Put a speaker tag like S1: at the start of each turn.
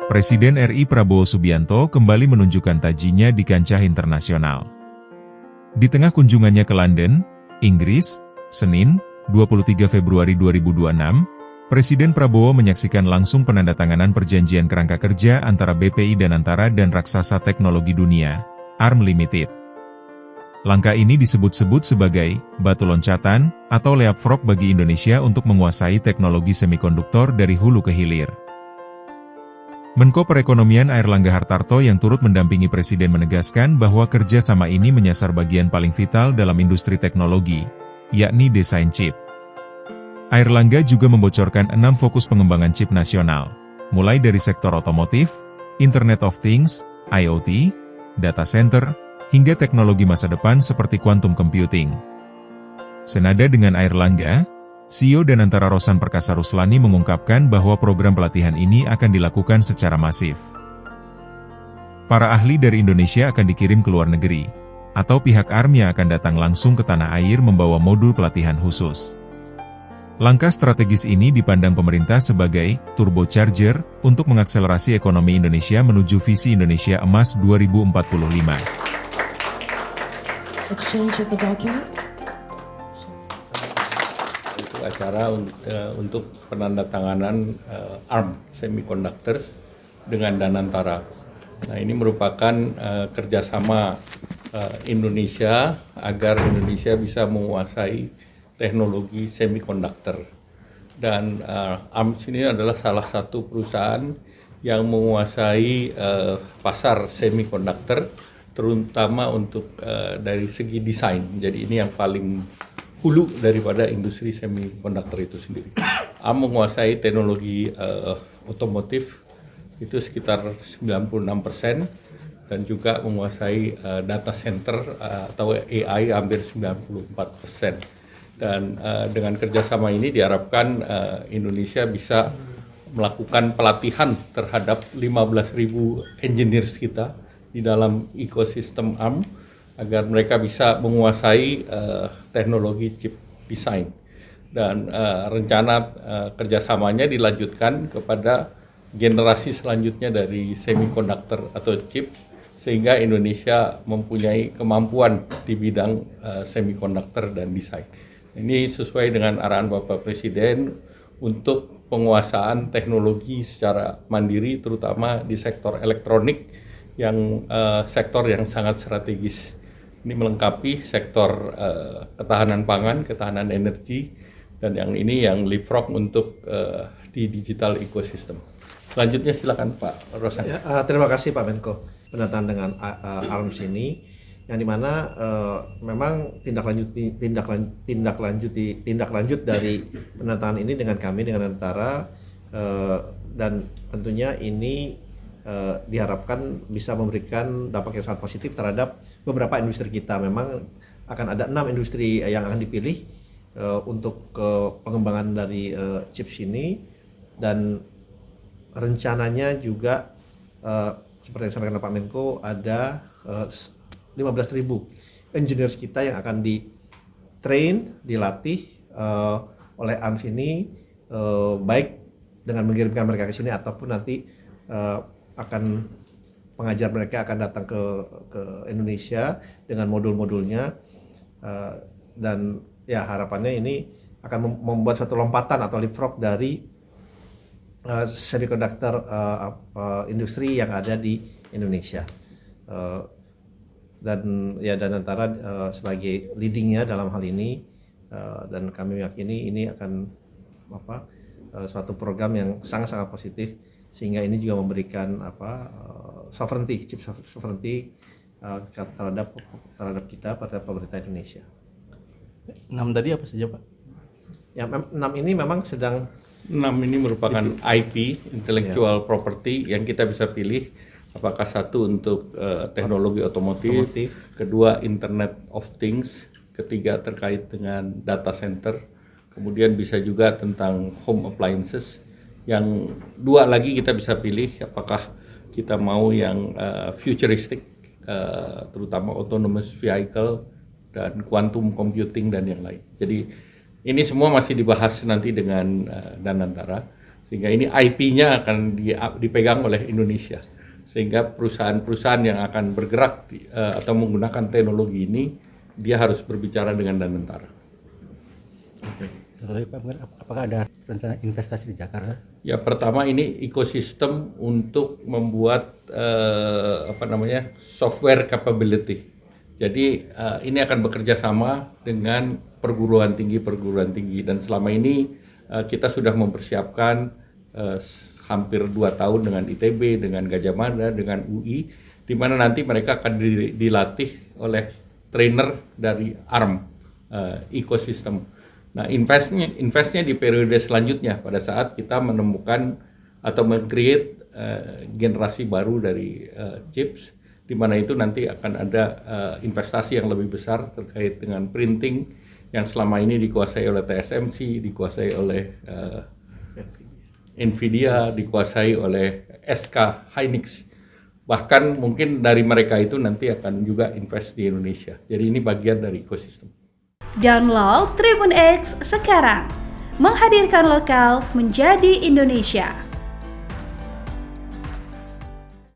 S1: Presiden RI Prabowo Subianto kembali menunjukkan tajinya di kancah internasional. Di tengah kunjungannya ke London, Inggris, Senin, 23 Februari 2026, Presiden Prabowo menyaksikan langsung penandatanganan perjanjian kerangka kerja antara BPI Danantara dan raksasa teknologi dunia, ARM Limited. Langkah ini disebut-sebut sebagai batu loncatan atau leapfrog bagi Indonesia untuk menguasai teknologi semikonduktor dari hulu ke hilir. Menko Perekonomian Airlangga Hartarto yang turut mendampingi Presiden menegaskan bahwa kerjasama ini menyasar bagian paling vital dalam industri teknologi, yakni desain chip. Airlangga juga membocorkan 6 fokus pengembangan chip nasional, mulai dari sektor otomotif, Internet of Things, IoT, data center, hingga teknologi masa depan seperti quantum computing. Senada dengan Airlangga, CEO Danantara Rosan Perkasa Ruslani mengungkapkan bahwa program pelatihan ini akan dilakukan secara masif. Para ahli dari Indonesia akan dikirim ke luar negeri, atau pihak ARM yang akan datang langsung ke tanah air membawa modul pelatihan khusus. Langkah strategis ini dipandang pemerintah sebagai turbocharger untuk mengakselerasi ekonomi Indonesia menuju visi Indonesia Emas 2045.
S2: Exchange of the documents.
S3: Acara untuk penandatanganan ARM Semiconductor dengan Danantara. Nah, ini merupakan kerjasama Indonesia agar Indonesia bisa menguasai teknologi semikonduktor. Dan ARM ini adalah salah satu perusahaan yang menguasai pasar semikonduktor, terutama untuk dari segi desain. Jadi ini yang paling hulu daripada industri semikonduktor itu sendiri. ARM menguasai teknologi otomotif itu sekitar 96% dan juga menguasai data center atau AI hampir 94%. Dan dengan kerjasama ini diharapkan Indonesia bisa melakukan pelatihan terhadap 15.000 engineers kita di dalam ekosistem ARM agar mereka bisa menguasai teknologi chip design. Dan rencana kerjasamanya dilanjutkan kepada generasi selanjutnya dari semikonduktor atau chip, sehingga Indonesia mempunyai kemampuan di bidang semikonduktor dan desain. Ini sesuai dengan arahan Bapak Presiden untuk penguasaan teknologi secara mandiri, terutama di sektor elektronik, yang sektor yang sangat strategis. Ini melengkapi sektor ketahanan pangan, ketahanan energi, dan yang ini yang leapfrog untuk di digital ecosystem. Selanjutnya silakan Pak Rosan.
S4: Ya, terima kasih Pak Menko. Pendataan dengan ARMS ini, yang dimana memang tindak lanjut dari pendataan ini dengan kami dengan Danantara, dan tentunya ini diharapkan bisa memberikan dampak yang sangat positif terhadap beberapa industri kita. Memang akan ada 6 industri yang akan dipilih untuk pengembangan dari chips ini, dan rencananya juga seperti yang disampaikan Pak Menko, ada 15.000 engineers kita yang akan di-train, dilatih oleh ARMS ini, baik dengan mengirimkan mereka ke sini ataupun nanti akan pengajar mereka akan datang ke Indonesia dengan modul-modulnya, dan ya harapannya ini akan membuat suatu lompatan atau leapfrog dari semiconductor industri yang ada di Indonesia, dan ya Danantara sebagai leadingnya dalam hal ini, dan kami meyakini ini akan suatu program yang sangat-sangat positif, sehingga ini juga memberikan sovereignty, chip sovereignty terhadap kita, pada pemerintah Indonesia.
S5: 6 tadi apa saja Pak?
S4: Yang 6 ini memang sedang
S3: 6 ini merupakan IP, intellectual property, yang kita bisa pilih apakah satu untuk teknologi otomotif, kedua Internet of Things, ketiga terkait dengan data center, kemudian bisa juga tentang home appliances. Yang 2 lagi kita bisa pilih apakah kita mau yang futuristic, terutama autonomous vehicle dan quantum computing dan yang lain. Jadi ini semua masih dibahas nanti dengan Danantara, Sehingga ini IP-nya akan dipegang oleh Indonesia. Sehingga perusahaan-perusahaan yang akan bergerak atau menggunakan teknologi ini, dia harus berbicara dengan Danantara.
S5: Satu lagi Pak, apakah ada rencana investasi di Jakarta?
S3: Ya, pertama ini ekosistem untuk membuat software capability. Jadi ini akan bekerja sama dengan perguruan tinggi dan selama ini kita sudah mempersiapkan hampir 2 tahun dengan ITB, dengan Gajah Mada, dengan UI, di mana nanti mereka akan dilatih oleh trainer dari ARM ekosistem. Nah, investnya di periode selanjutnya pada saat kita menemukan atau meng-create generasi baru dari chips, di mana itu nanti akan ada investasi yang lebih besar terkait dengan printing yang selama ini dikuasai oleh TSMC, dikuasai oleh Nvidia, dikuasai oleh SK Hynix. Bahkan mungkin dari mereka itu nanti akan juga invest di Indonesia. Jadi ini bagian dari ekosistem.
S6: Download Tribun X sekarang, menghadirkan lokal menjadi Indonesia.